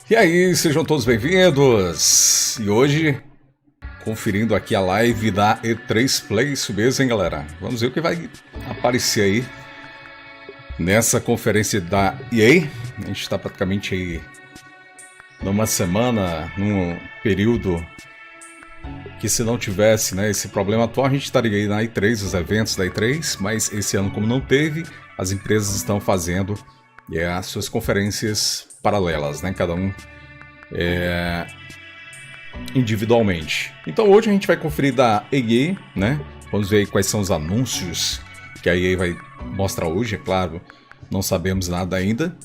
E aí, sejam todos bem-vindos! E hoje, conferindo aqui a live da E3 Play, isso mesmo, hein, galera? Vamos ver o que vai aparecer aí nessa conferência da EA. A gente está praticamente aí numa semana, num período que, se não tivesse, né, esse problema atual, a gente estaria aí na E3, os eventos da E3, mas esse ano, como não teve, as empresas estão fazendo as suas conferências paralelas, né? Cada um individualmente. Então hoje a gente vai conferir da EA, né? Vamos ver aí quais são os anúncios que a EA vai mostrar hoje, é claro, não sabemos nada ainda.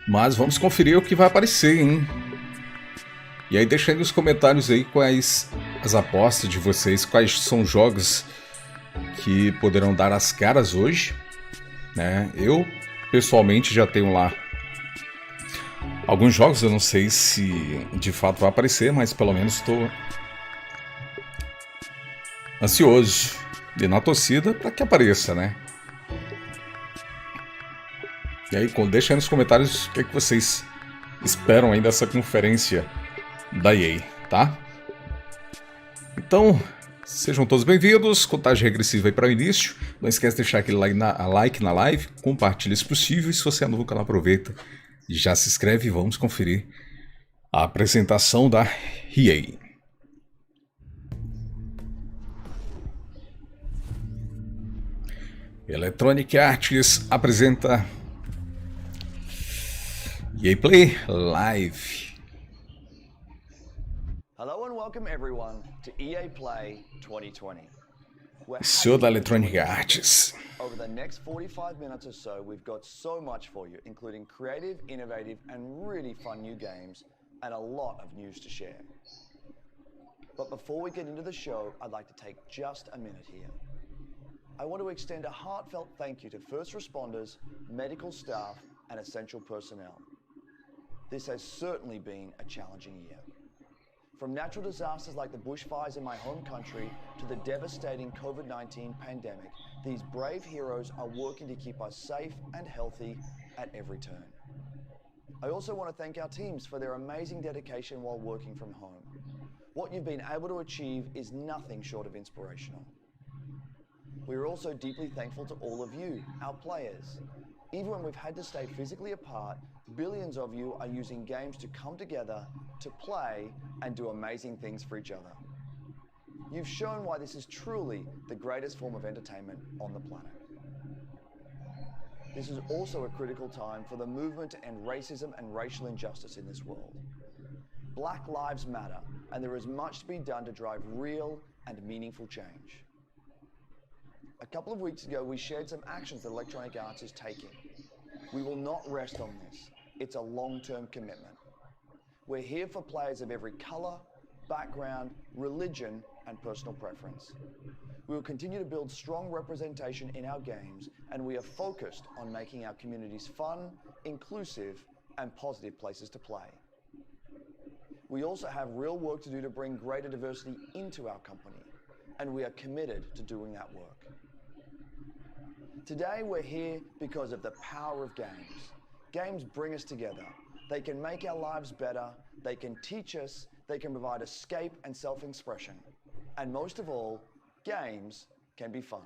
Mas vamos conferir o que vai aparecer, hein? E aí deixa aí nos comentários aí quais as apostas de vocês, quais são os jogos que poderão dar as caras hoje, né? Eu pessoalmente já tenho lá alguns jogos, eu não sei se de fato vai aparecer, mas pelo menos estou ansioso e na torcida para que apareça, né? E aí, deixa aí nos comentários o que vocês esperam aí dessa conferência da EA, tá? Então, sejam todos bem-vindos, contagem regressiva aí para o início. Não esquece de deixar aquele like na live, compartilha se possível, e se você é novo no canal, aproveita e já se inscreve e vamos conferir a apresentação da EA. Electronic Arts apresenta EA Play Live. Hello and welcome everyone to EA Play 2020. Senhor da Electronic Arts. Over the next 45 minutes or so, we've got so much for you, including creative, innovative, and really fun new games, and a lot of news to share. But before we get into the show, I'd like to take just a minute here. I want to extend a heartfelt thank you to first responders, medical staff, and essential personnel. This has certainly been a challenging year. From natural disasters like the bushfires in my home country to the devastating COVID-19 pandemic, these brave heroes are working to keep us safe and healthy at every turn. I also want to thank our teams for their amazing dedication while working from home. What you've been able to achieve is nothing short of inspirational. We are also deeply thankful to all of you, our players. Even when we've had to stay physically apart, billions of you are using games to come together, to play, and do amazing things for each other. You've shown why this is truly the greatest form of entertainment on the planet. This is also a critical time for the movement to end racism and racial injustice in this world. Black lives matter, and there is much to be done to drive real and meaningful change. A couple of weeks ago, we shared some actions that Electronic Arts is taking. We will not rest on this. It's a long-term commitment. We're here for players of every color, background, religion, and personal preference. We will continue to build strong representation in our games, and we are focused on making our communities fun, inclusive, and positive places to play. We also have real work to do to bring greater diversity into our company, and we are committed to doing that work. Today we're here because of the power of games. Games bring us together. They can make our lives better, they can teach us, they can provide escape and self-expression. And most of all, games can be fun.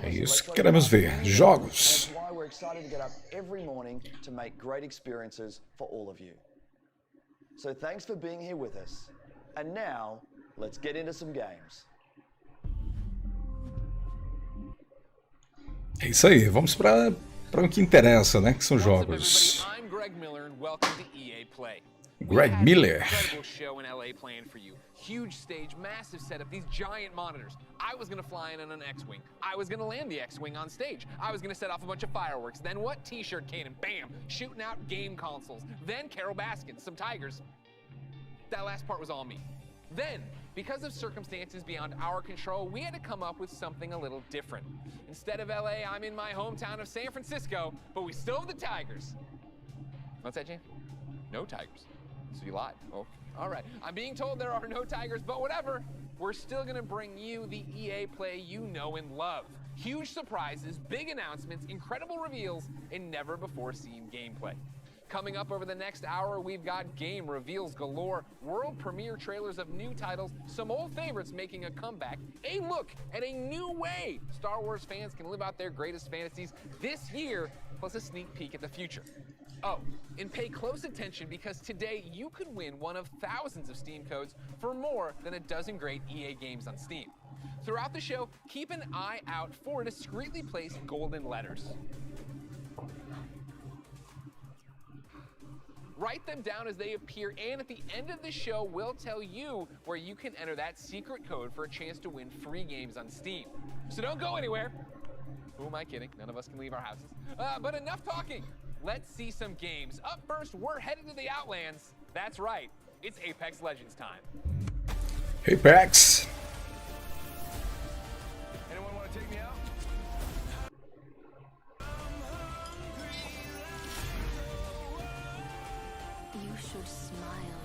É isso que queremos ver, jogos. That's why we're excited to get up every morning to make great experiences for all of you. So thanks for being here with us. And now, let's get into some games. É isso aí, vamos para o que interessa, né? Que são jogos. I'm Greg Miller and welcome to EA Play. Greg Miller. Incredible show in LA planned for you. Huge stage, massive setup, these giant monitors. I was gonna fly in on an X-Wing. I was gonna land the X-Wing on stage. I was gonna set off a bunch of fireworks. Then what? T-shirt cannon, bam, shooting out game consoles. Then Carol Baskin, some tigers. That last part was all me. Then, because of circumstances beyond our control, we had to come up with something a little different. Instead of LA, I'm in my hometown of San Francisco, but we still have the Tigers. What's that, Jane? No Tigers. So you lied. Oh, all right. I'm being told there are no tigers, but whatever. We're still gonna bring you the EA play you know and love. Huge surprises, big announcements, incredible reveals, and never before seen gameplay. Coming up over the next hour, we've got game reveals galore, world premiere trailers of new titles, some old favorites making a comeback, a look at a new way Star Wars fans can live out their greatest fantasies this year, plus a sneak peek at the future. Oh, and pay close attention because today you could win one of thousands of Steam codes for more than a dozen great EA games on Steam. Throughout the show, keep an eye out for discreetly placed golden letters. Write them down as they appear, and at the end of the show, we'll tell you where you can enter that secret code for a chance to win free games on Steam. So don't go anywhere. Who am I kidding? None of us can leave our houses. But enough talking. Let's see some games. Up first, we're headed to the Outlands. That's right, it's Apex Legends time. Apex. Anyone want to take me out? You should smile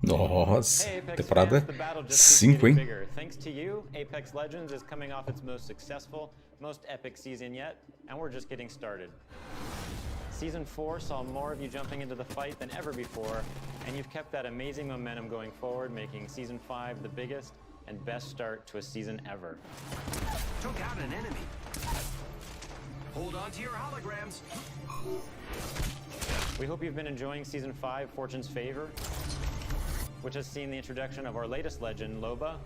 more. Nossa, Hey, Apex temporada fans, the battle just keeps 5, getting hein? bigger. Thanks to you, Apex Legends is coming off its most successful, most epic season yet, and we're just getting started. Season 4 saw more of you jumping into the fight than ever before, and you've kept that amazing momentum going forward, making Season 5 the biggest and best start to a season ever. Took out an enemy. Hold on to your holograms. We hope you've been enjoying Season 5, Fortune's Favor, which has seen the introduction of our latest legend, Loba,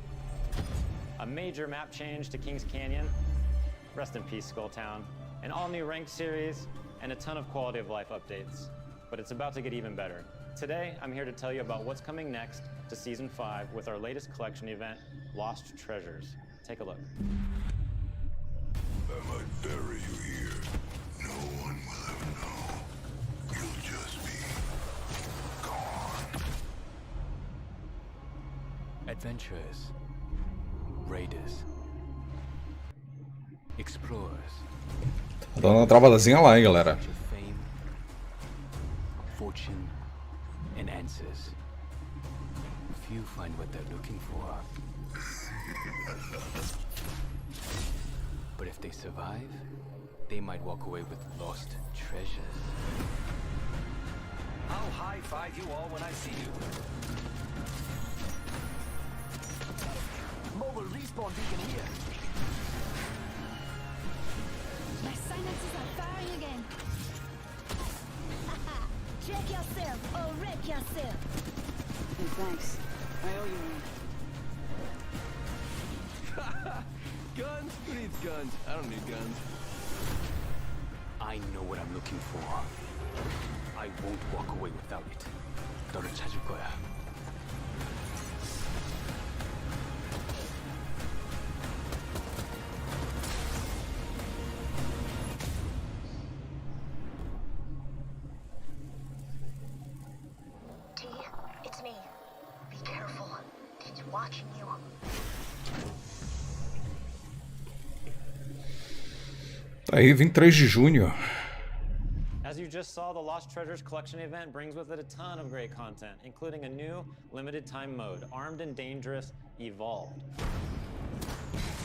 a major map change to Kings Canyon, rest in peace, Skulltown, an all-new ranked series, and a ton of quality of life updates. But it's about to get even better. Today, I'm here to tell you about what's coming next to Season 5 with our latest collection event, Lost Treasures. Take a look. I might bury you here. No one will ever know. You'll just be gone. Adventurers, raiders, explorers. Tá dando uma travadazinha lá, hein, galera. Search of fame, fortune, and answers. Few find what they're looking for. But if they survive, they might walk away with lost treasures. I'll high-five you all when I see you. Mobile respawn beacon here. My synapses are firing again. Check yourself or wreck yourself. Hey, thanks. I owe you one. Guns? Who needs guns? I don't need guns. I know what I'm looking for. I won't walk away without it. 너를 찾을 거야. T, it's me. Be careful. He's watching you. Tá aí, 23 de junho. As you just saw, the Lost Treasures collection event brings with it a ton of great content, including a new limited time mode, Armed and Dangerous Evolved.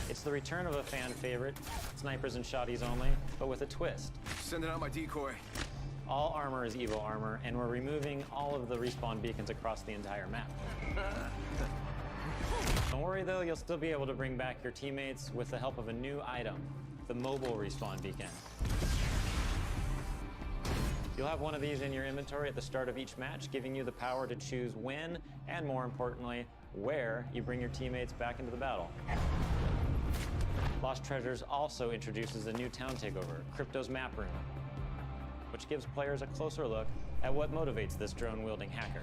It's the return of a fan favorite, snipers and shotties only, but with a twist. Sending out my decoy. All armor is Evo armor, and we're removing all of the respawn beacons across the entire map. Don't worry though, you'll still be able to bring back your teammates with the help of a new item, the mobile respawn beacon. You'll have one of these in your inventory at the start of each match, giving you the power to choose when, and more importantly, where you bring your teammates back into the battle. Lost Treasures also introduces a new town takeover, Crypto's Map Room, which gives players a closer look at what motivates this drone-wielding hacker.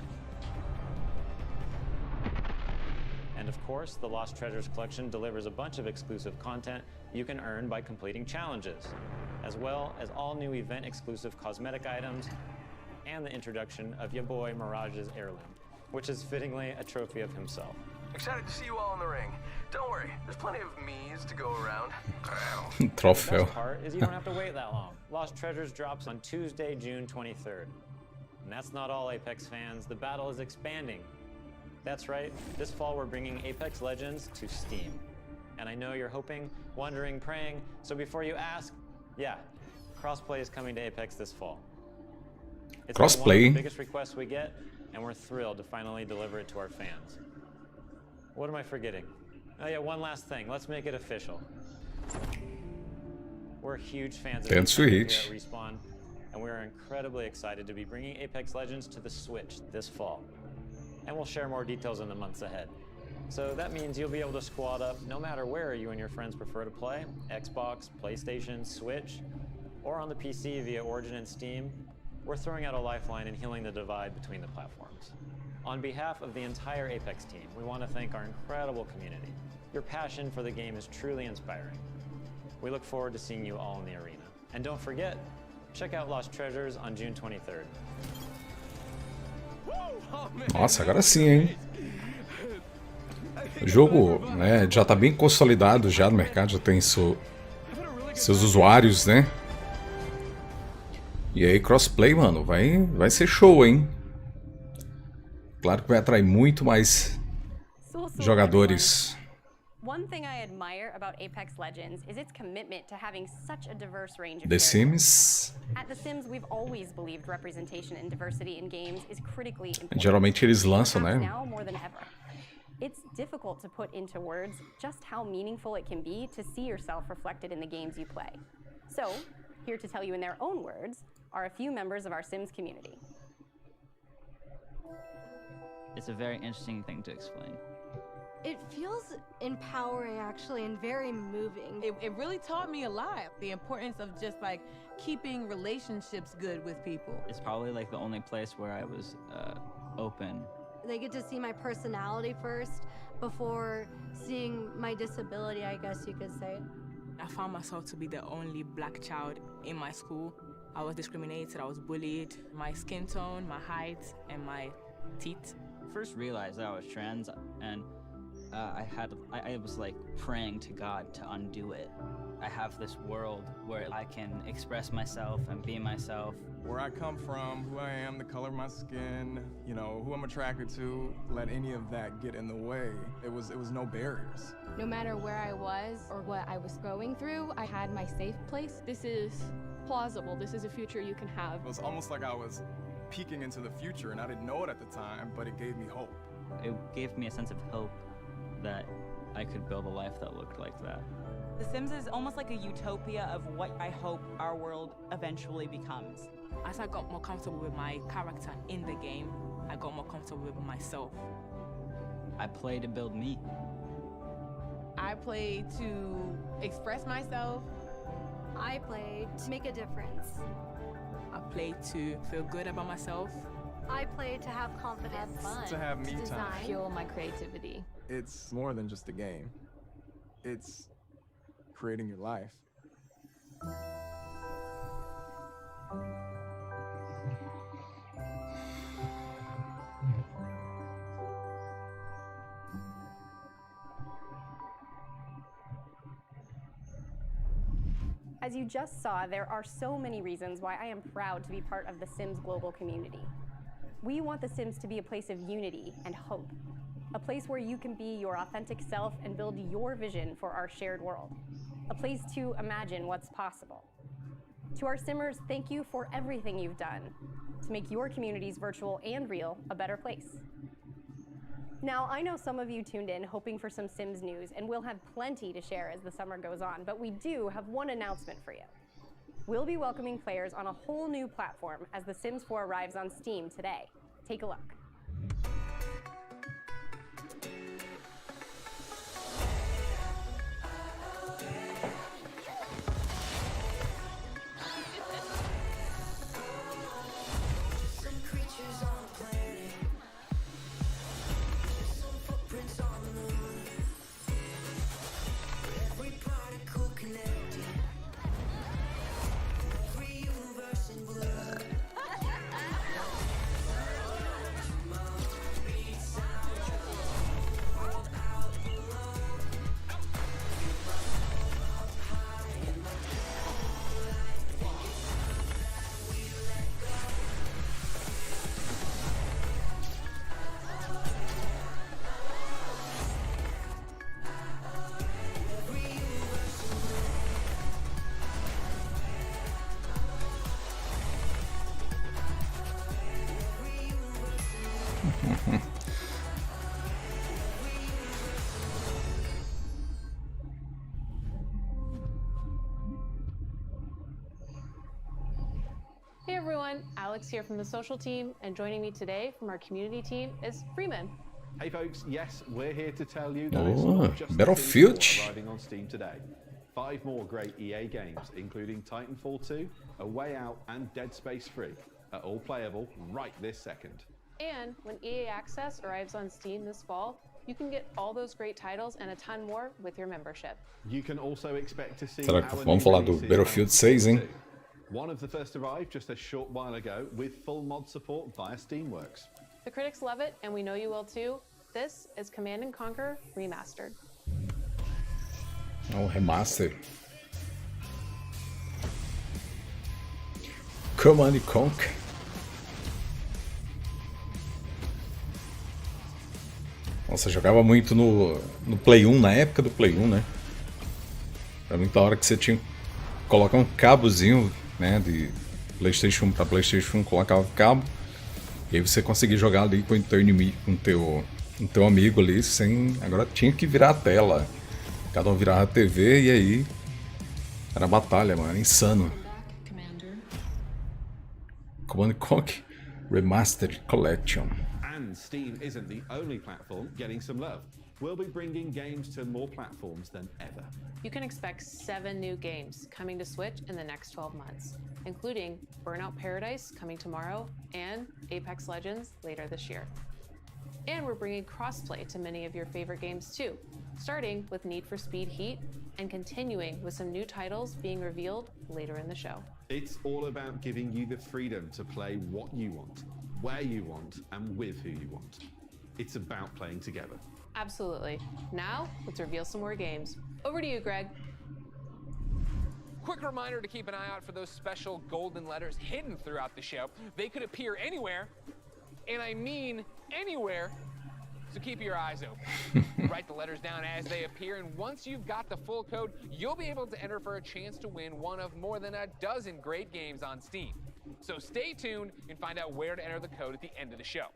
And of course, the Lost Treasures collection delivers a bunch of exclusive content you can earn by completing challenges, as well as all new event-exclusive cosmetic items and the introduction of your boy Mirage's heirloom, which is fittingly a trophy of himself. Excited to see you all in the ring. Don't worry, there's plenty of me's to go around. The Troféu. best part is you don't have to wait that long. Lost Treasures drops on Tuesday, June 23rd. And that's not all, Apex fans. The battle is expanding. That's right, this fall we're bringing Apex Legends to Steam. And I know you're hoping, wondering, praying, so before you ask, yeah, crossplay is coming to Apex this fall. It's been one of Crossplay? the biggest requests we get, and we're thrilled to finally deliver it to our fans. What am I forgetting? Oh yeah, one last thing. Let's make it official. We're huge fans of And Apex here Switch. at Respawn, and we're incredibly excited to be bringing Apex Legends to the Switch this fall. And we'll share more details in the months ahead. So that means you'll be able to squad up no matter where you and your friends prefer to play, Xbox, PlayStation, Switch, or on the PC via Origin and Steam. We're throwing out a lifeline and healing the divide between the platforms. On behalf of the entire Apex team, we want to thank our incredible community. Your passion for the game is truly inspiring. We look forward to seeing you all in the arena. And don't forget, check out Lost Treasures on June 23rd. Nossa, agora sim, hein? O jogo, né, já tá bem consolidado já no mercado, já tem seus usuários, né? E aí, crossplay, mano, vai ser show, hein? Claro que vai atrair muito mais jogadores. One thing I admire about Apex Legends is its commitment to having such a diverse range of The characters. Sims. At The Sims, we've always believed representation and diversity in games is critically important. Geralmente eles lançam, né? Now more than ever. It's difficult to put into words just how meaningful it can be to see yourself reflected in the games you play. So, here to tell you in their own words are a few members of our Sims community. It's a very interesting thing to explain. It feels empowering, actually, and very moving. It really taught me a lot. The importance of just like keeping relationships good with people. It's probably like the only place where I was open. They get to see my personality first before seeing my disability, I guess you could say. I found myself to be the only black child in my school. I was discriminated, I was bullied. My skin tone, my height, and my teeth. First realized that I was trans, and I was like praying to God to undo it. I have this world where I can express myself and be myself. Where I come from, who I am, the color of my skin, you know, who I'm attracted to, let any of that get in the way. It was no barriers. No matter where I was or what I was going through, I had my safe place. This is plausible. This is a future you can have. It was almost like I was peeking into the future, and I didn't know it at the time, but it gave me hope. It gave me a sense of hope that I could build a life that looked like that. The Sims is almost like a utopia of what I hope our world eventually becomes. As I got more comfortable with my character in the game, I got more comfortable with myself. I play to build me. I play to express myself. I play to make a difference. I play to feel good about myself. I play to have confidence. Fun. To have me time. Fuel my creativity. It's more than just a game. It's creating your life. As you just saw, there are so many reasons why I am proud to be part of the Sims global community. We want the Sims to be a place of unity and hope, a place where you can be your authentic self and build your vision for our shared world, a place to imagine what's possible. To our Simmers, thank you for everything you've done to make your communities, virtual and real, a better place. Now, I know some of you tuned in hoping for some Sims news, and we'll have plenty to share as the summer goes on, but we do have one announcement for you. We'll be welcoming players on a whole new platform as The Sims 4 arrives on Steam today. Take a look. Hey everyone, Alex here from the social team, and joining me today from our community team is Freeman. Hey folks, yes, we're here to tell you that Oh, it's not just Battlefield. the Sims 4 arriving on Steam today. 5 more great EA games, including Titanfall 2, A Way Out, and Dead Space 3, are all playable right this second. And when EA Access arrives on Steam this fall, you can get all those great titles and a ton more with your membership. You can also expect to see Será que our vamos new falar do releases Battlefield on 6, hein? Steam too. One of the first arrived just a short while ago with full mod support via Steamworks. The critics love it, and we know you will too. This is Command & Conquer Remastered. É um remaster. Command & Conquer. Nossa, eu jogava muito no Play 1, na época do Play 1, né? Era muito da hora que você tinha que colocar um cabozinho, né, de PlayStation 1 para PlayStation 1, colocava o cabo, e aí você conseguia jogar ali com o teu inimigo, com o teu amigo ali, sem... Agora tinha que virar a tela. Cada um virava a TV e aí era batalha, mano, insano. Command & Conquer Remastered Collection. And Steam isn't the only platform getting some love. We'll be bringing games to more platforms than ever. You can expect 7 new games coming to Switch in the next 12 months, including Burnout Paradise coming tomorrow and Apex Legends later this year. And we're bringing crossplay to many of your favorite games too, starting with Need for Speed Heat and continuing with some new titles being revealed later in the show. It's all about giving you the freedom to play what you want, where you want, and with who you want. It's about playing together. Absolutely. Now, let's reveal some more games. Over to you, Greg. Quick reminder to keep an eye out for those special golden letters hidden throughout the show. They could appear anywhere, and I mean anywhere, so keep your eyes open. Write the letters down as they appear, and once you've got the full code, you'll be able to enter for a chance to win one of more than a dozen great games on Steam. So stay tuned and find out where to enter the code at the end of the show.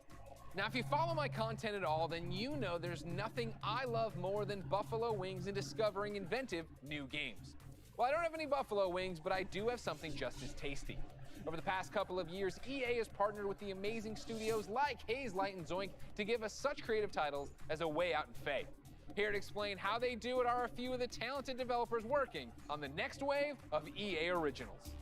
Now, if you follow my content at all, then you know there's nothing I love more than buffalo wings and discovering inventive new games. Well, I don't have any buffalo wings, but I do have something just as tasty. Over the past couple of years, EA has partnered with the amazing studios like Haze Light and Zoink to give us such creative titles as A Way Out and Faye. Here to explain how they do it are a few of the talented developers working on the next wave of EA originals.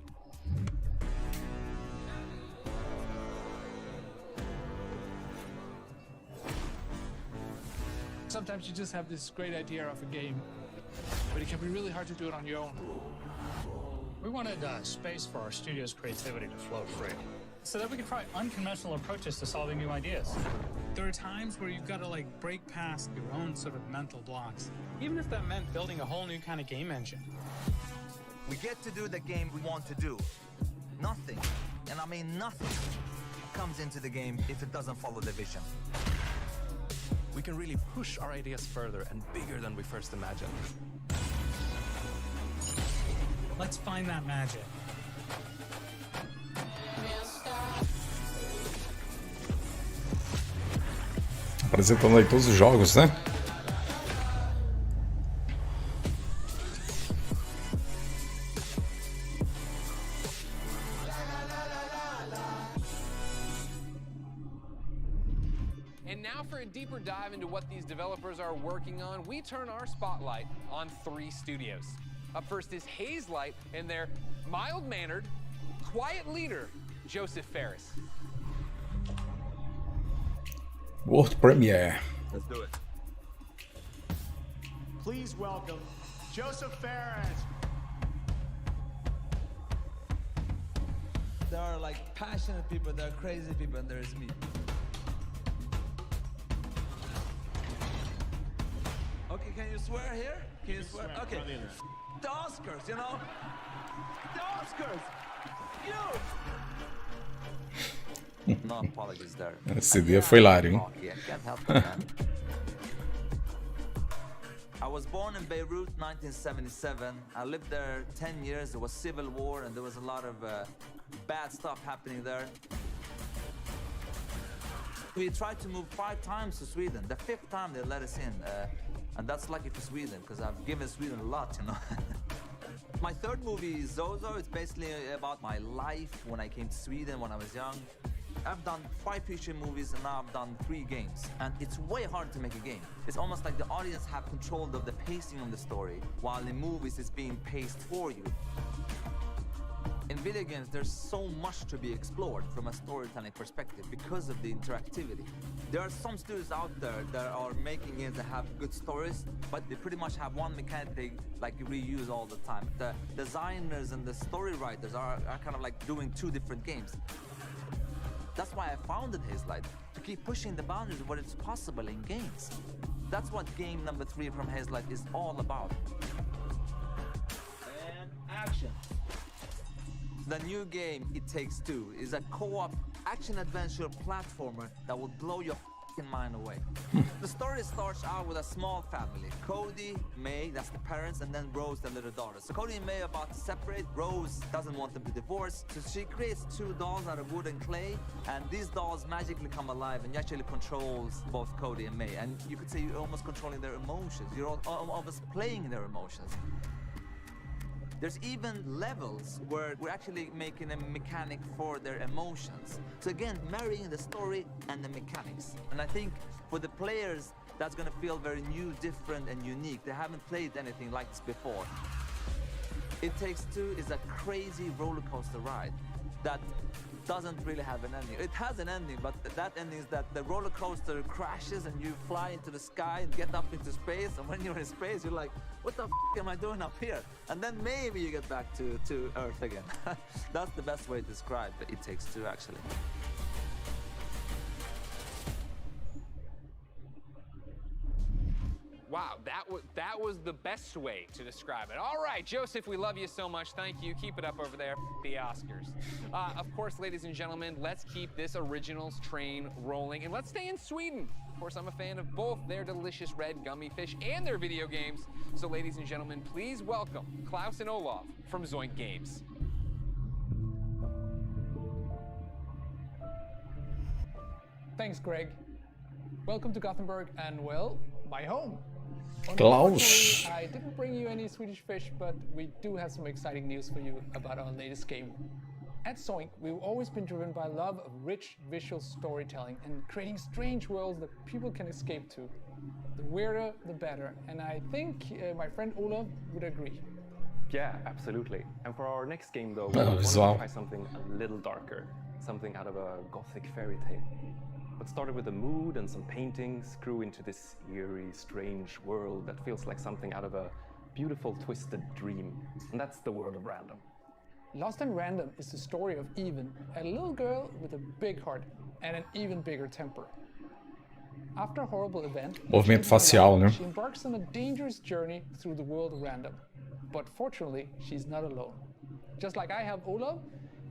Sometimes you just have this great idea of a game, but it can be really hard to do it on your own. We wanted space for our studio's creativity to flow free, so that we could try unconventional approaches to solving new ideas. There are times where you've got to break past your own sort of mental blocks, even if that meant building a whole new kind of game engine. We get to do the game we want to do. Nothing, and I mean nothing, comes into the game if it doesn't follow the vision. We can really push our ideas further and bigger than we first imagined. Let's find that magic. Apresentando aí todos os jogos, né? And now for a deeper dive into what these developers are working on, we turn our spotlight on 3 studios. Up first is Haze Light and their mild-mannered, quiet leader, Joseph Ferris. World Premiere. Let's do it. Please welcome Joseph Ferris. There are passionate people, there are crazy people, and there's me. Okay, can you swear here? Can you swear? Okay. The Oscars, you know? The Oscars! You! No apologies there. Esse dia foi hilário, hein? Yeah, can't help it, man. I was born in Beirut, 1977. I lived there 10 years. There was civil war and there was a lot of bad stuff happening there. We tried to move 5 times to Sweden. The 5th time they let us in. And that's lucky for Sweden, because I've given Sweden a lot, you know. My third movie, Zozo, it's basically about my life when I came to Sweden when I was young. I've done 5 feature movies and now I've done 3 games. And it's way hard to make a game. It's almost like the audience have control of the pacing of the story, while in movies it's being paced for you. In video games, there's so much to be explored from a storytelling perspective because of the interactivity. There are some studios out there that are making games that have good stories, but they pretty much have one mechanic they like reuse all the time. The designers and the story writers are kind of like doing 2 different games. That's why I founded Hazelight, to keep pushing the boundaries of what is possible in games. That's what game number 3 from Hazelight is all about. And action. The new game, It Takes Two, is a co-op action-adventure platformer that will blow your f***ing mind away. The story starts out with a small family. Cody, May, that's the parents, and then Rose, the little daughter. So Cody and May are about to separate. Rose doesn't want them to divorce, so she creates 2 dolls out of wood and clay, and these dolls magically come alive and actually controls both Cody and May. And you could say you're almost controlling their emotions. You're almost playing their emotions. There's even levels where we're actually making a mechanic for their emotions. So again, marrying the story and the mechanics. And I think for the players, that's gonna feel very new, different, and unique. They haven't played anything like this before. It Takes Two is a crazy roller coaster ride that doesn't really have an ending. It has an ending, but that ending is that the roller coaster crashes and you fly into the sky and get up into space, and when you're in space, you're like, what the f*** am I doing up here? And then maybe you get back to Earth again. That's the best way to describe It Takes Two, actually. Wow, that was the best way to describe it. All right, Joseph, we love you so much. Thank you. Keep it up over there. The Oscars. Of course, ladies and gentlemen, let's keep this originals train rolling, and let's stay in Sweden. Of course, I'm a fan of both their delicious red gummy fish and their video games. So, ladies and gentlemen, please welcome Klaus and Olaf from Zoink Games. Thanks, Greg. Welcome to Gothenburg and, well, my home. Klaus. I didn't bring you any Swedish fish, but we do have some exciting news for you about our latest game. At Zoink, we've always been driven by love of rich visual storytelling and creating strange worlds that people can escape to. The weirder, the better, and I think my friend Olaf would agree. Yeah, absolutely. And for our next game, though, we want to try something a little darker, something out of a gothic fairy tale. What started with a mood and some paintings grew into this eerie, strange world that feels like something out of a beautiful, twisted dream. And that's the world of random. Lost and Random is the story of Even, a little girl with a big heart and an even bigger temper. After a horrible event, Movimento facial, né? She embarks on a dangerous journey through the world of random. But fortunately, she's not alone. Just like I have Olaf,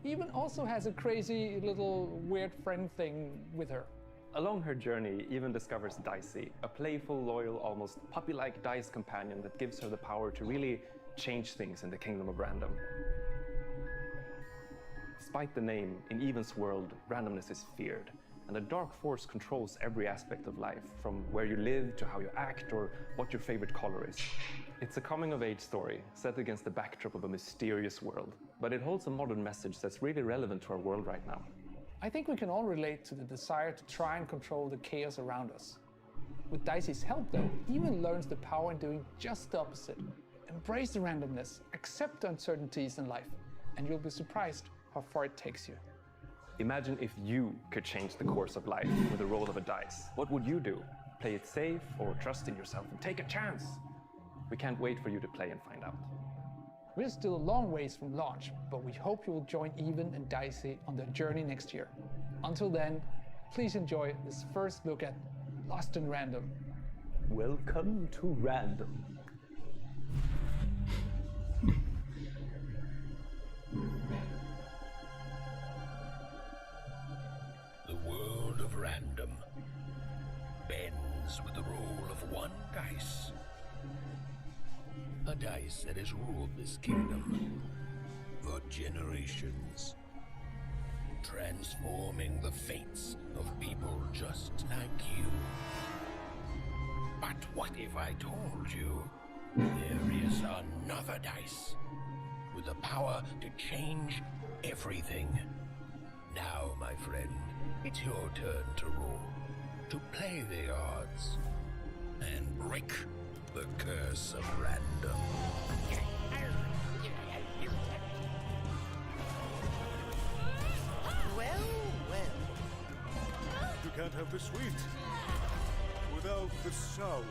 Even also has a crazy little weird friend thing with her. Along her journey, Even discovers Dicey, a playful, loyal, almost puppy-like dice companion that gives her the power to really change things in the kingdom of random. Despite the name, in Even's world, randomness is feared, and a dark force controls every aspect of life, from where you live to how you act or what your favorite color is. It's a coming-of-age story set against the backdrop of a mysterious world, but it holds a modern message that's really relevant to our world right now. I think we can all relate to the desire to try and control the chaos around us. With Dicey's help, though, Even learns the power in doing just the opposite. Embrace the randomness, accept the uncertainties in life, and you'll be surprised how far it takes you. Imagine if you could change the course of life with the roll of a dice. What would you do? Play it safe or trust in yourself and take a chance? We can't wait for you to play and find out. We're still a long ways from launch, but we hope you will join Even and Dicey on their journey next year. Until then, please enjoy this first look at Lost and Random. Welcome to Random. The world of random bends with the roll of one dice. A dice that has ruled this kingdom for generations, transforming the fates of people just like you. But what if I told you there is another dice with the power to change everything. Now, my friend, it's your turn to rule, to play the odds, and break the curse of random. Well, well. You can't have the sweet without the sour.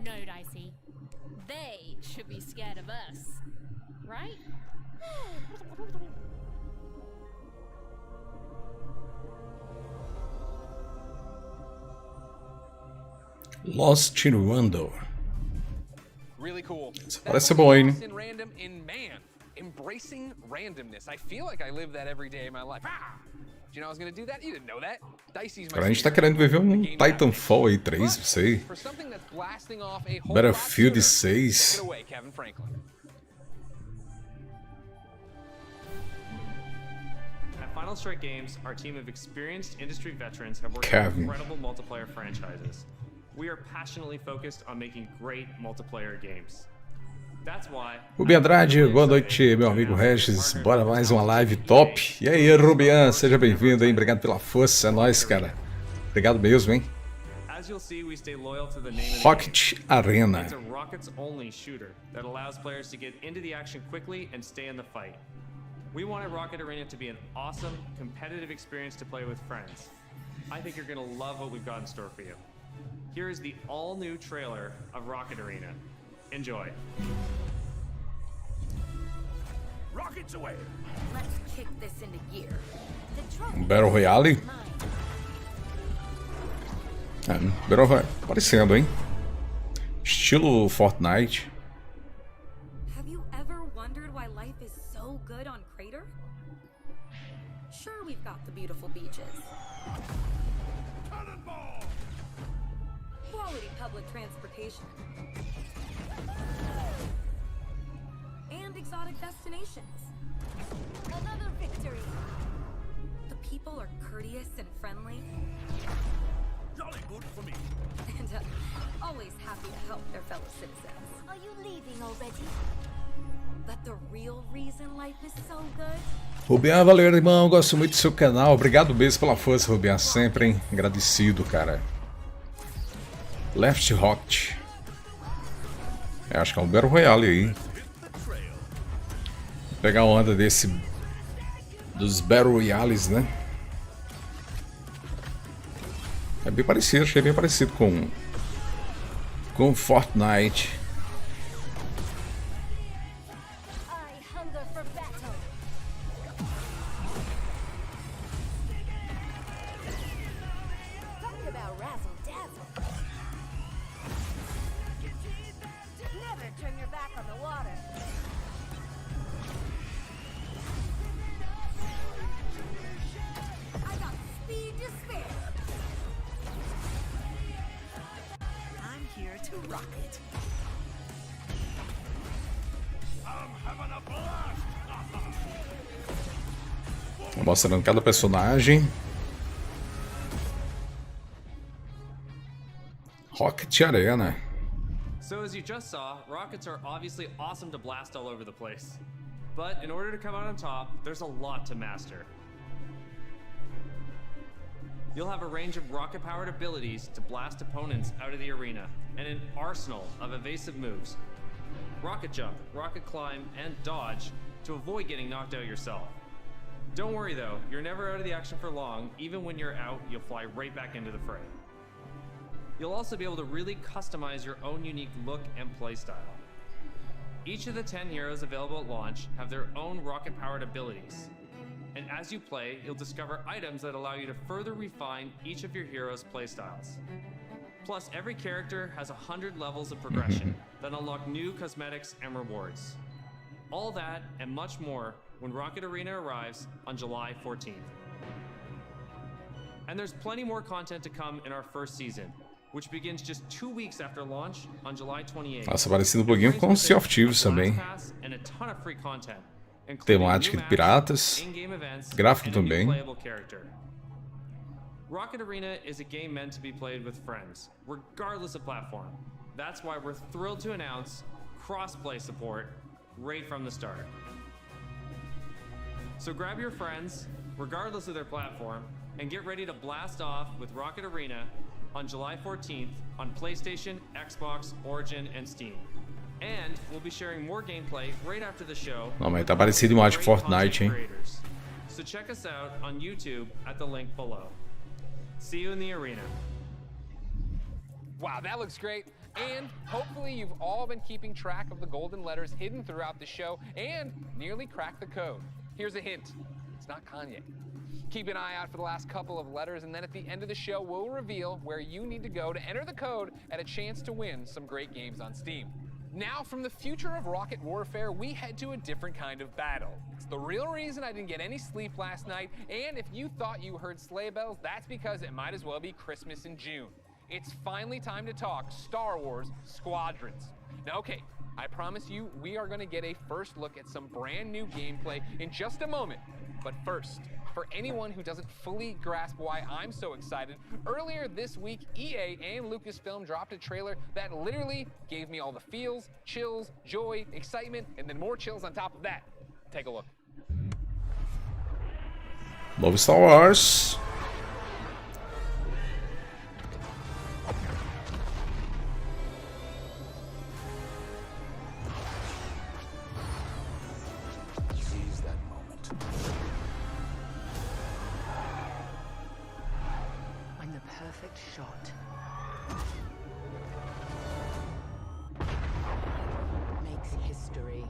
No, Dicey. They should be scared of us, right? Lost in Random. Really cool. Isso parece bom, hein? In random in man. Embracing randomness. I feel like I live that every day in my life. Ah! Did you know I was gonna do that? You didn't know that. Dicey's my Cara, a gente tá querendo ver um Titanfall aí 3, não sei. For something that's blasting off a whole Battlefield lot 6. Get away, Kevin Franklin. At Final Strike Games, our team of experienced industry veterans have worked Kevin. on incredible multiplayer franchises. We are passionately focused on making great multiplayer games. That's why. Rubem Andrade, boa noite, meu amigo Régis. Bora mais uma live top. E aí, Rubian, seja bem-vindo, hein? Obrigado pela força, é nóis, cara. Obrigado mesmo, hein? As you'll see, we stay loyal to the name of the Rocket game. Arena. It's a rockets-only shooter that allows players to get into the action quickly and stay in the fight. We wanted Rocket Arena to be an awesome, competitive experience to play with friends. I think you're gonna love what we've got in store for you. Here is the all-new trailer of Rocket Arena. Enjoy. Rockets away. Let's kick this into gear. The trophy Battle Royale. is mine. Battle Royale. Aparecendo, hein? Estilo Fortnite. Have you ever wondered why life is so good on Crater? Sure, we've got the beautiful beaches. Quality public transportation. And exotic destinations. Another victory. The people are courteous and friendly. Jolly good for me. And always happy to help their fellow citizens. Are you leaving already? But the real reason life is so good? Rubian, valeu, irmão. Gosto muito do seu canal. Obrigado mesmo pela força, Rubian. Sempre, hein? Agradecido, cara. Left Rocket. Acho que é um Battle Royale aí. Vou pegar a onda dos Battle Royales, né? É bem parecido, achei bem parecido com Fortnite. Mostrando cada personagem. Rocket Arena. So as you just saw, rockets are obviously awesome to blast all over the place. But in order to come out on top, there's a lot to master. You'll have a range of rocket-powered abilities to blast opponents out of the arena, and an arsenal of evasive moves. Rocket jump, rocket climb, and dodge to avoid getting knocked out yourself. Don't worry though, you're never out of the action for long. Even when you're out, you'll fly right back into the fray. You'll also be able to really customize your own unique look and playstyle. Each of the 10 heroes available at launch have their own rocket-powered abilities. And as you play, you'll discover items that allow you to further refine each of your heroes' playstyles. Plus, every character has 100 levels of progression that unlock new cosmetics and rewards. All that and much more when Rocket Arena arrives on July 14th. And there's plenty more content to come in our first season, which begins just 2 weeks after launch on July 28th. Nossa, parecido um pouquinho com Sea of Thieves também. And a ton of free content, Temática de piratas. Gráfico também. Rocket Arena is a game meant to be played with friends, regardless of platform. That's why we're thrilled to announce cross-play support right from the start. So grab your friends, regardless of their platform, and get ready to blast off with Rocket Arena on July 14th on PlayStation, Xbox, Origin, and Steam. And we'll be sharing more gameplay right after the show. Não, mas tá parecido demais com Fortnite, hein? So check us out on YouTube at the link below. See you in the arena. Wow, that looks great. And hopefully you've all been keeping track of the golden letters hidden throughout the show and nearly cracked the code. Here's a hint. It's not Kanye. Keep an eye out for the last couple of letters, and then at the end of the show, we'll reveal where you need to go to enter the code and a chance to win some great games on Steam. Now, from the future of rocket warfare, we head to a different kind of battle. It's the real reason I didn't get any sleep last night, and if you thought you heard sleigh bells, that's because it might as well be Christmas in June. It's finally time to talk Star Wars Squadrons. Now, okay, I promise you, we are gonna get a first look at some brand new gameplay in just a moment. But first, for anyone who doesn't fully grasp why I'm so excited, earlier this week, EA and Lucasfilm dropped a trailer that literally gave me all the feels, chills, joy, excitement, and then more chills on top of that. Take a look. Novo Star Wars. Perfect shot. Makes history.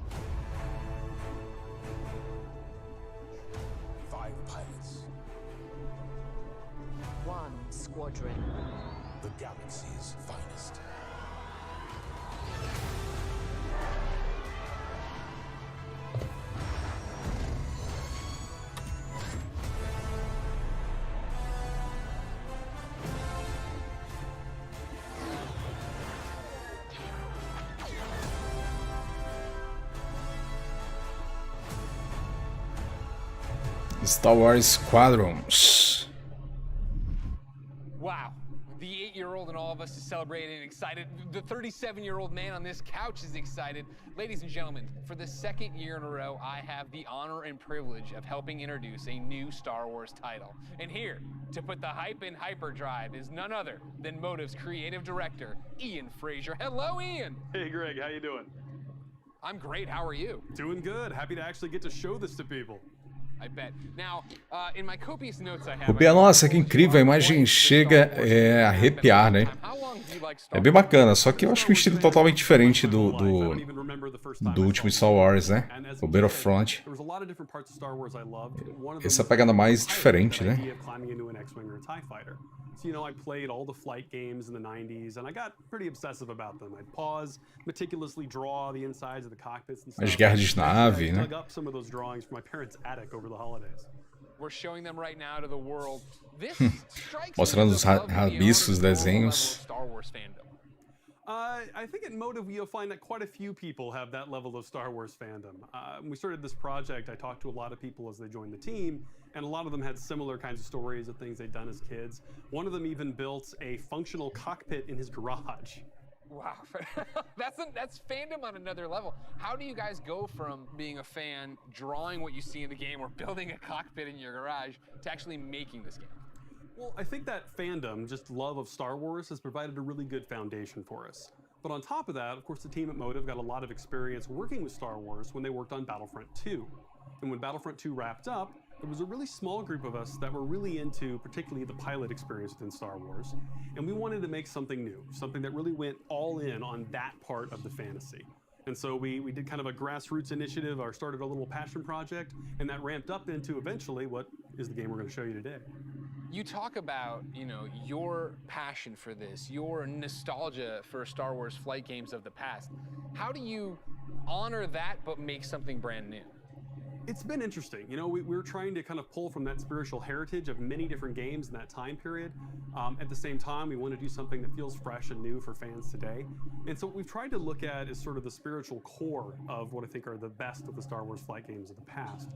5 pilots. 1 squadron. The galaxy's finest. Star Wars Squadrons. Wow, the 8-year-old in all of us is celebrating and excited. The 37-year-old man on this couch is excited. Ladies and gentlemen, for the second year in a row, I have the honor and privilege of helping introduce a new Star Wars title. And here, to put the hype in hyperdrive, is none other than Motive's creative director, Ian Frazier. Hello, Ian. Hey, Greg, how you doing? I'm great, how are you? Doing good, happy to actually get to show this to people. I bet. Now, in my copious notes I have, Copiar, nossa, que incrível, a imagem chega a arrepiar, né? É bem bacana, só que eu acho que um estilo totalmente diferente do último Star Wars, né? O Battlefront. Essa pegada mais diferente, né? So, you know, I played all the flight games in the 90s, and I got pretty obsessive about them. I'd pause, meticulously draw the insides of the cockpits and stuff. As guerras de nave, né? I dug up some of those drawings from my parents' attic over the holidays. We're showing them right now to the world. This strikes Mostrando os rabiscos, desenhos. Star Wars fandom. I think at Motive you'll find that quite a few people have that level of Star Wars fandom. When we started this project, I talked to a lot of people as they joined the team, and a lot of them had similar kinds of stories of things they'd done as kids. One of them even built a functional cockpit in his garage. Wow, that's fandom on another level. How do you guys go from being a fan, drawing what you see in the game, or building a cockpit in your garage, to actually making this game? Well, I think that fandom, just love of Star Wars, has provided a really good foundation for us. But on top of that, of course, the team at Motive got a lot of experience working with Star Wars when they worked on Battlefront 2. And when Battlefront 2 wrapped up, there was a really small group of us that were really into particularly the pilot experience within Star Wars. And we wanted to make something new, something that really went all in on that part of the fantasy. And so we did kind of a grassroots initiative, or started a little passion project, and that ramped up into eventually what is the game we're going to show you today. You talk about, you know, your passion for this, your nostalgia for Star Wars flight games of the past. How do you honor that but make something brand new? It's been interesting. You know, we're trying to kind of pull from that spiritual heritage of many different games in that time period. At the same time, we want to do something that feels fresh and new for fans today. And so what we've tried to look at is sort of the spiritual core of what I think are the best of the Star Wars flight games of the past.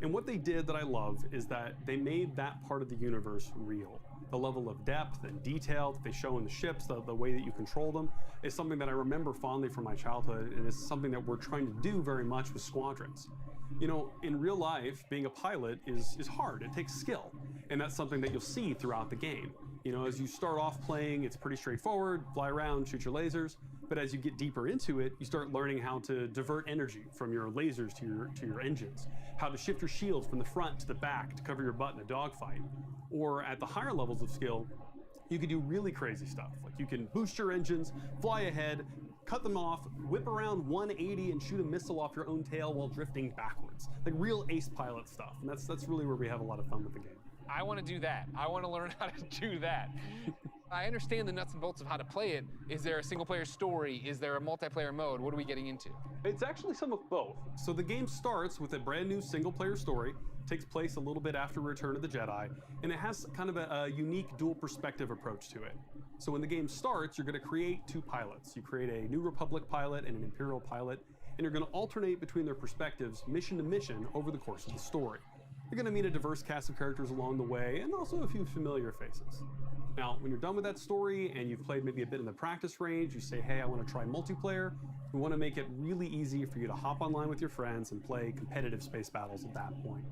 And what they did that I love is that they made that part of the universe real. The level of depth and detail that they show in the ships, the way that you control them, is something that I remember fondly from my childhood, and is something that we're trying to do very much with Squadrons. You know, in real life, being a pilot is hard. It takes skill, and that's something that you'll see throughout the game. You know, as you start off playing, it's pretty straightforward, fly around, shoot your lasers, but as you get deeper into it, you start learning how to divert energy from your lasers to your engines, how to shift your shields from the front to the back to cover your butt in a dogfight. Or at the higher levels of skill, you can do really crazy stuff. Like you can boost your engines, fly ahead, cut them off, whip around 180 and shoot a missile off your own tail while drifting backwards. Like real ace pilot stuff. And that's really where we have a lot of fun with the game. I want to do that. I want to learn how to do that. I understand the nuts and bolts of how to play it. Is there a single player story? Is there a multiplayer mode? What are we getting into? It's actually some of both. So the game starts with a brand new single player story, takes place a little bit after Return of the Jedi, and it has kind of a unique dual perspective approach to it. So when the game starts, you're going to create two pilots. You create a New Republic pilot and an Imperial pilot, and you're going to alternate between their perspectives mission to mission over the course of the story. You're going to meet a diverse cast of characters along the way, and also a few familiar faces. Now, when you're done with that story and you've played maybe a bit in the practice range, you say, hey, I want to try multiplayer. We want to make it really easy for you to hop online with your friends and play competitive space battles at that point.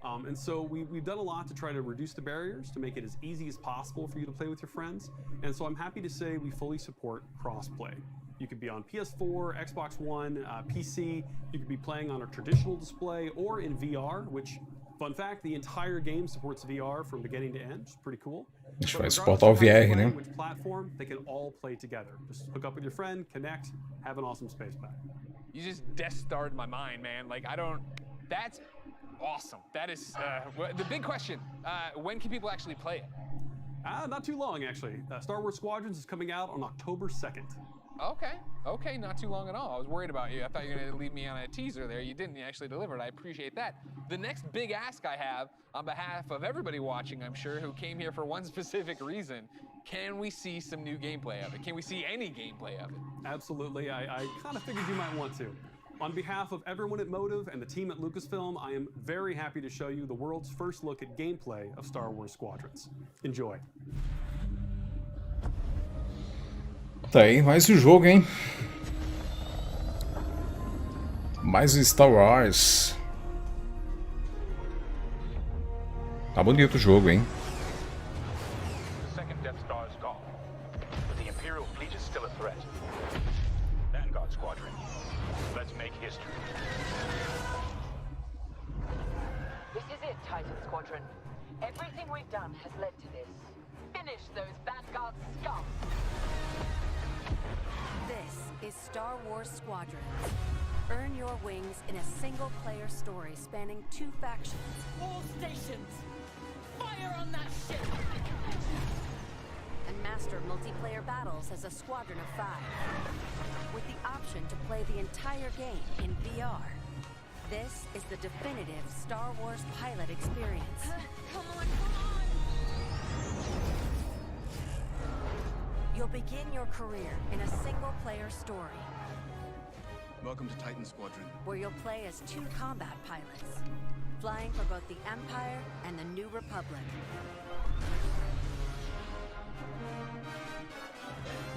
And so we've done a lot to try to reduce the barriers, to make it as easy as possible for you to play with your friends. And so I'm happy to say we fully support cross-play. You could be on PS4, Xbox One, PC. You could be playing on a traditional display or in VR, which, fun fact, the entire game supports VR from beginning to end. It's pretty cool. A gente vai suportar o VR, né? Which platform, they can all play together. Just hook up with your friend, connect, have an awesome space battle. You just Death Starred my mind, man. Like, that's awesome. That is, the big question, when can people actually play it? Not too long, actually. Star Wars Squadrons is coming out on October 2nd. Okay, not too long at all. I was worried about you. I thought you were gonna leave me on a teaser there. You didn't. You actually delivered. I appreciate that. The next big ask I have, on behalf of everybody watching, I'm sure, who came here for one specific reason, can we see some new gameplay of it? Can we see any gameplay of it? Absolutely. I kind of figured you might want to. On behalf of everyone at Motive and the team at Lucasfilm, I am very happy to show you the world's first look at gameplay of Star Wars Squadrons. Enjoy. Tá aí, mais um jogo, hein? Mais um Star Wars. Tá bonito o jogo, hein? The second Death Star is gone, but the Imperial fleet is still a threat. Vanguard Squadron, let's make history. This is it, Titan Squadron. Everything we've done has led to this. Finish those Vanguard scum! This is Star Wars Squadrons. Earn your wings in a single-player story spanning 2 factions. All stations! Fire on that ship! And master multiplayer battles as a squadron of 5. With the option to play the entire game in VR. This is the definitive Star Wars pilot experience. Come on! You'll begin your career in a single-player story. Welcome to Titan Squadron. Where you'll play as 2 combat pilots, flying for both the Empire and the New Republic.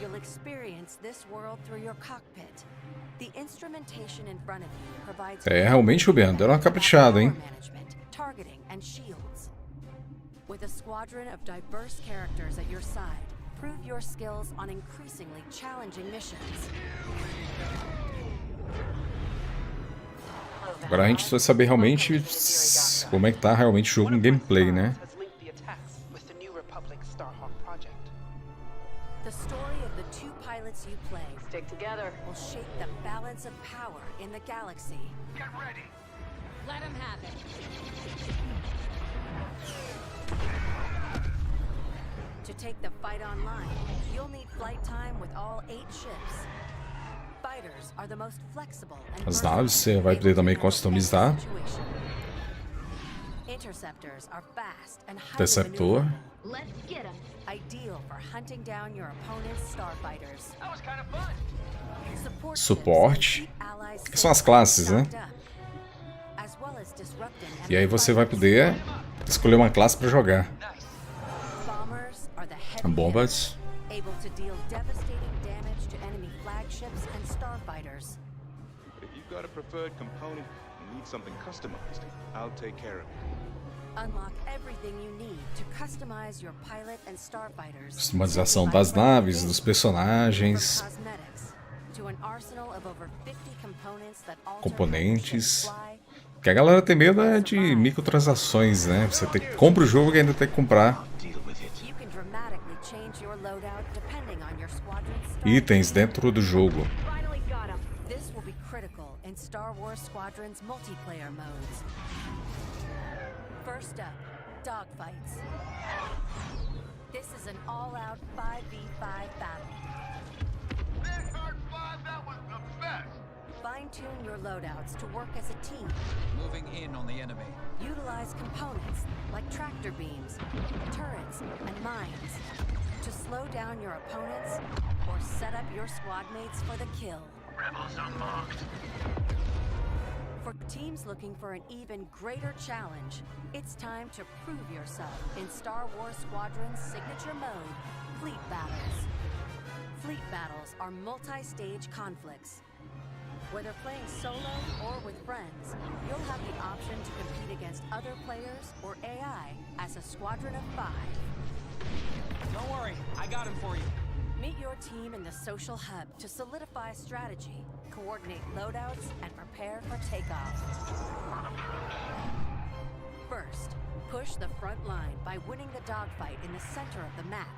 You'll experience this world through your cockpit. The instrumentation in front of you provides realmente, Juliano, deram uma caprichada, hein? targeting and shields. With a squadron of diverse characters at your side, prove your skills on increasingly challenging missions. Agora a gente vai saber realmente como é que tá realmente o jogo em gameplay, né? The story of the 2 pilots you play stick together will shape the balance of power in the galaxy. Get ready. Let him have it. To take the fight online, you'll need flight time with all 8 ships. Fighters are the most flexible and As naves você vai poder também customizar. Interceptors are fast and highly Interceptor. Let's get them. Ideal for hunting down your opponent's starfighters. That was kind of fun. Suporte. Que são as classes, né? E aí você vai poder escolher uma classe para jogar. Bombas. able to deal devastating damage to enemy flagships and starfighters. If you've got a preferred component and need something customized, I'll take care of it. Unlock everything you need to customize your pilot and starfighters. Customização das naves, dos personagens, To an arsenal of over 50 components that componentes. O que a galera tem medo é de microtransações, né? Você compra o jogo e ainda tem que comprar itens dentro do jogo. This will be critical in Star Wars Squadron's multiplayer modes. First up, dogfights. This is an all-out 5v5 battle. Fine-tune your loadouts to work as a team. Moving in on the enemy. Utilize components like tractor beams, turrets, and mines to slow down your opponents or set up your squad mates for the kill. Rebels unmarked. For teams looking for an even greater challenge, it's time to prove yourself in Star Wars Squadron's signature mode, Fleet Battles. Fleet Battles are multi-stage conflicts. Whether playing solo or with friends, you'll have the option to compete against other players or AI as a squadron of 5. Don't worry, I got him for you. Meet your team in the social hub to solidify strategy, coordinate loadouts, and prepare for takeoff. First, push the front line by winning the dogfight in the center of the map.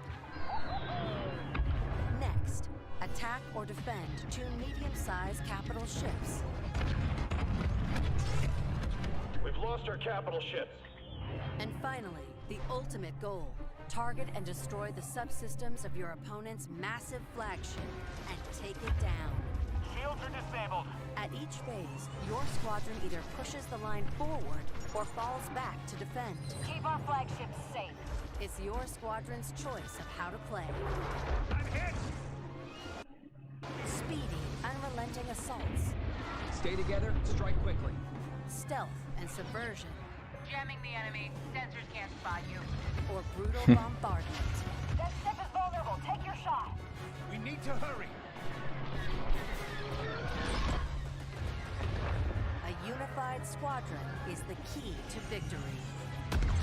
Next, attack or defend 2 medium-sized capital ships. We've lost our capital ships. And finally, the ultimate goal. Target and destroy the subsystems of your opponent's massive flagship and take it down. Shields are disabled. At each phase, your squadron either pushes the line forward or falls back to defend. Keep our flagships safe. It's your squadron's choice of how to play. I'm hit. Speedy, unrelenting assaults. Stay together, strike quickly. Stealth and subversion. Jamming the enemy. Sensors can't spot you. Or brutal bombardment. That ship is vulnerable. Take your shot. We need to hurry. A unified squadron is the key to victory.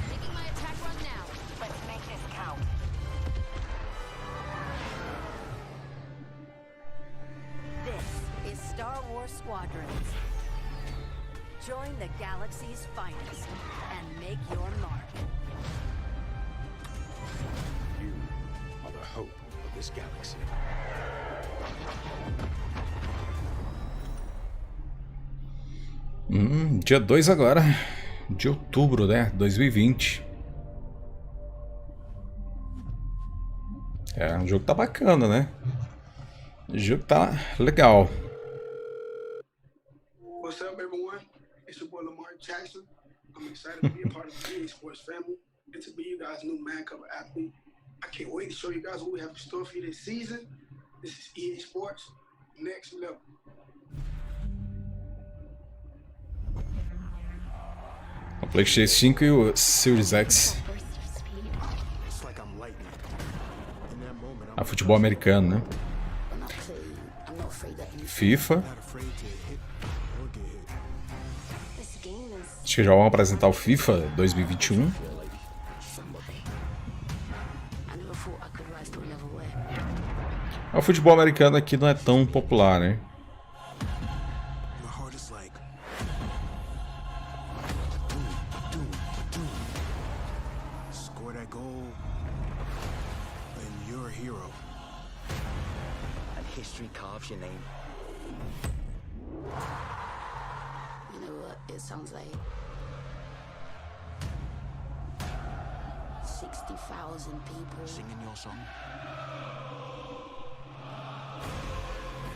Making my attack run now. Let's make this count. This is Star Wars Squadrons. Join the galaxy's finest and make your mark. You are the hope of this galaxy. Dia 2 agora, de outubro, né? 2020. O jogo tá bacana, né? O jogo tá legal. What's up, everyone? It's your boy Lamar Jackson. I'm excited to be a part of the EA Sports family and to be you guys' new man cover athlete. I can't wait to show you guys what we have in store for you this season. This is EA Sports, next level. O PlayStation 5 e o Series X. Futebol americano, né? FIFA. Acho que já vão apresentar o FIFA 2021. O futebol americano aqui não é tão popular, né? Your name. You know what it sounds like? 60,000 people singing your song.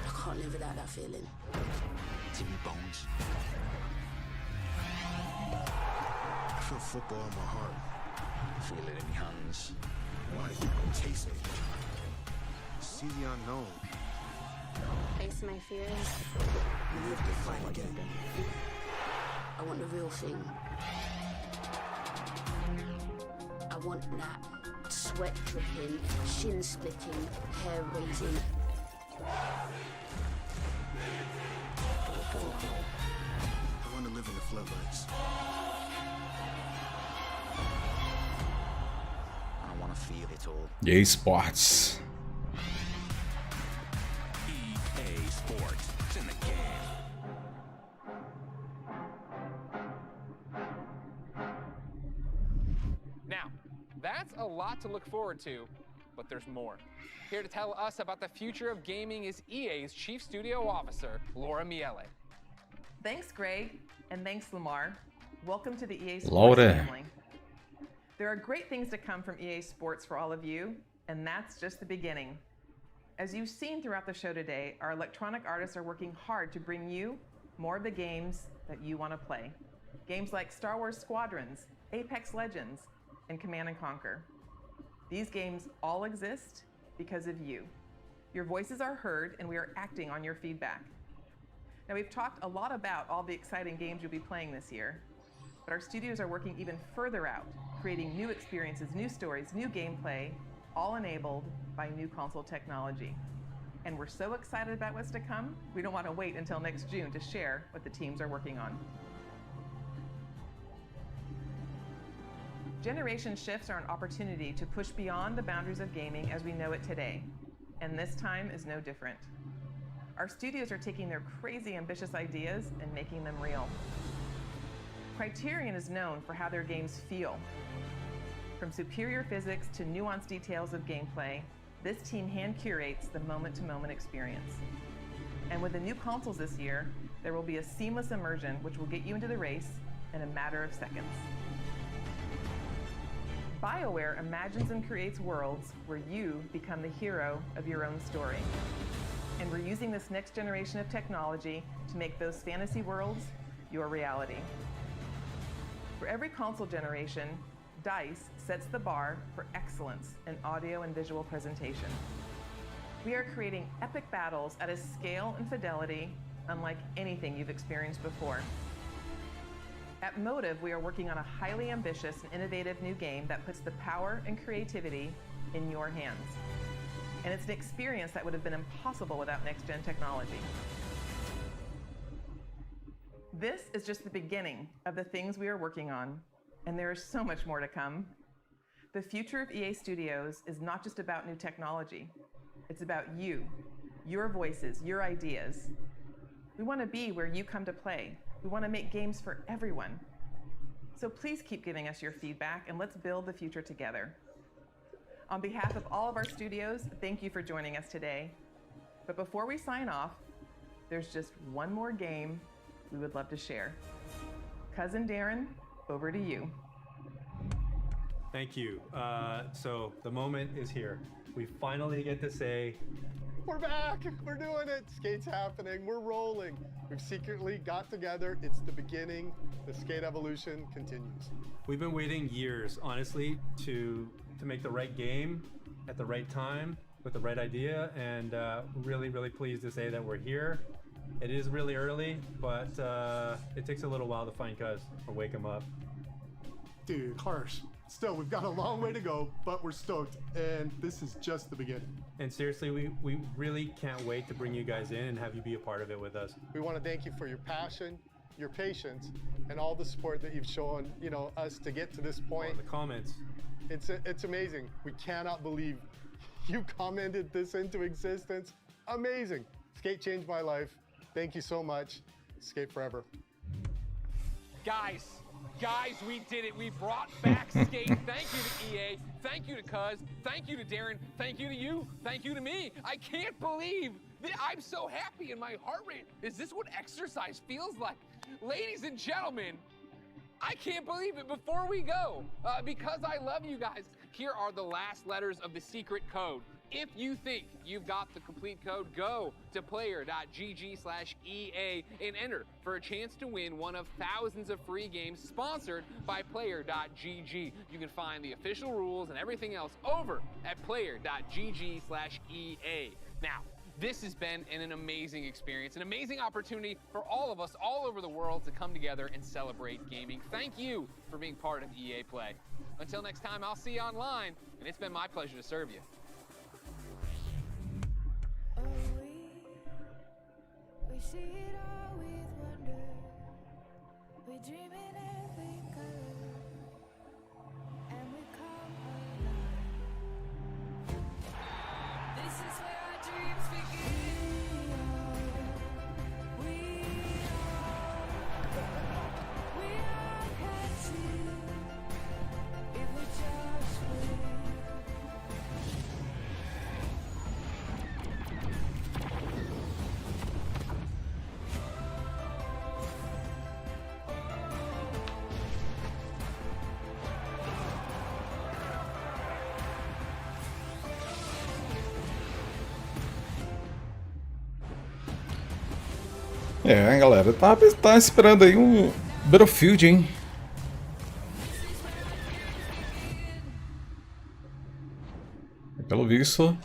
I can't live without that feeling. It's in your bones. I feel football in my heart. I feel it in your hands. What? Chase it. See the unknown. Face my fears. We live to fight again. I want the real thing. I want that Sweat dripping, shin splitting, hair raising. I want to live in the floodlights. I want to feel it all. EA Sports. EA Sports. It's in the game. Now, that's a lot to look forward to, but there's more. Here to tell us about the future of gaming is EA's Chief Studio Officer, Laura Miele. Thanks, Greg, and thanks, Lamar. Welcome to the EA Sports Laura. family. There are great things to come from EA Sports for all of you, and that's just the beginning. As you've seen throughout the show today, our electronic artists are working hard to bring you more of the games that you want to play. Games like Star Wars Squadrons, Apex Legends, and Command & Conquer. These games all exist because of you. Your voices are heard, and we are acting on your feedback. Now, we've talked a lot about all the exciting games you'll be playing this year, but our studios are working even further out, creating new experiences, new stories, new gameplay, all enabled by new console technology. And we're so excited about what's to come, we don't want to wait until next June to share what the teams are working on. Generation shifts are an opportunity to push beyond the boundaries of gaming as we know it today, and this time is no different. Our studios are taking their crazy ambitious ideas and making them real. Criterion is known for how their games feel. From superior physics to nuanced details of gameplay, this team hand curates the moment-to-moment experience. And with the new consoles this year, there will be a seamless immersion which will get you into the race in a matter of seconds. BioWare imagines and creates worlds where you become the hero of your own story. And we're using this next generation of technology to make those fantasy worlds your reality. For every console generation, DICE sets the bar for excellence in audio and visual presentation. We are creating epic battles at a scale and fidelity unlike anything you've experienced before. At Motive, we are working on a highly ambitious and innovative new game that puts the power and creativity in your hands. And it's an experience that would have been impossible without next-gen technology. This is just the beginning of the things we are working on, and there is so much more to come. The future of EA Studios is not just about new technology. It's about you, your voices, your ideas. We want to be where you come to play. We want to make games for everyone. So please keep giving us your feedback, and let's build the future together. On behalf of all of our studios, thank you for joining us today. But before we sign off, there's just one more game we would love to share. Cousin Darren, over to you. Thank you. So the moment is here. We finally get to say, we're back! We're doing it! Skate's happening. We're rolling. We've secretly got together. It's the beginning. The skate evolution continues. We've been waiting years, honestly, to make the right game at the right time with the right idea, and really, really pleased to say that we're here. It is really early, but it takes a little while to find Cuz or wake him up. Dude, harsh. Still, we've got a long way to go, but we're stoked, and this is just the beginning. And seriously, we really can't wait to bring you guys in and have you be a part of it with us. We want to thank you for your passion, your patience, and all the support that you've shown, us to get to this point. The comments. It's amazing. We cannot believe you commented this into existence. Amazing. Skate changed my life. Thank you so much. Skate forever. Guys, we did it. We brought back Skate. Thank you to EA. Thank you to Cuz. Thank you to Darren. Thank you to you. Thank you to me. I can't believe that I'm so happy and my heart rate. Is this what exercise feels like? Ladies and gentlemen, I can't believe it. Before we go, because I love you guys, here are the last letters of the secret code. If you think you've got the complete code, go to player.gg/EA and enter for a chance to win one of thousands of free games sponsored by player.gg. You can find the official rules and everything else over at player.gg/EA. Now, this has been an amazing experience, an amazing opportunity for all of us all over the world to come together and celebrate gaming. Thank you for being part of EA Play. Until next time, I'll see you online. and it's been my pleasure to serve you. We see it all with wonder. We dream in every color, and we come alive. This is where our dreams begin. We are catching if we just wait. É, galera, tá esperando aí um Battlefield, hein? Pelo visto,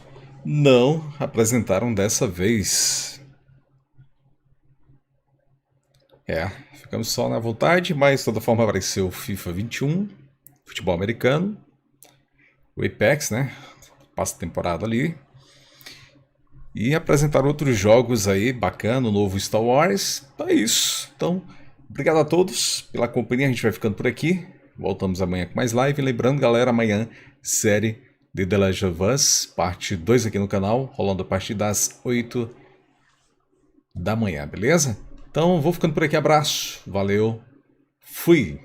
não apresentaram dessa vez. É, ficamos só na vontade, mas de toda forma apareceu o FIFA 21, futebol americano, o Apex, né? Passa a temporada ali. E apresentar outros jogos aí, bacana, o novo Star Wars. Então é isso. Então, obrigado a todos pela companhia, a gente vai ficando por aqui. Voltamos amanhã com mais live. Lembrando, galera, amanhã, série de The Last of Us, parte 2 aqui no canal, rolando a partir das 8 da manhã, beleza? Então, vou ficando por aqui, abraço, valeu, fui!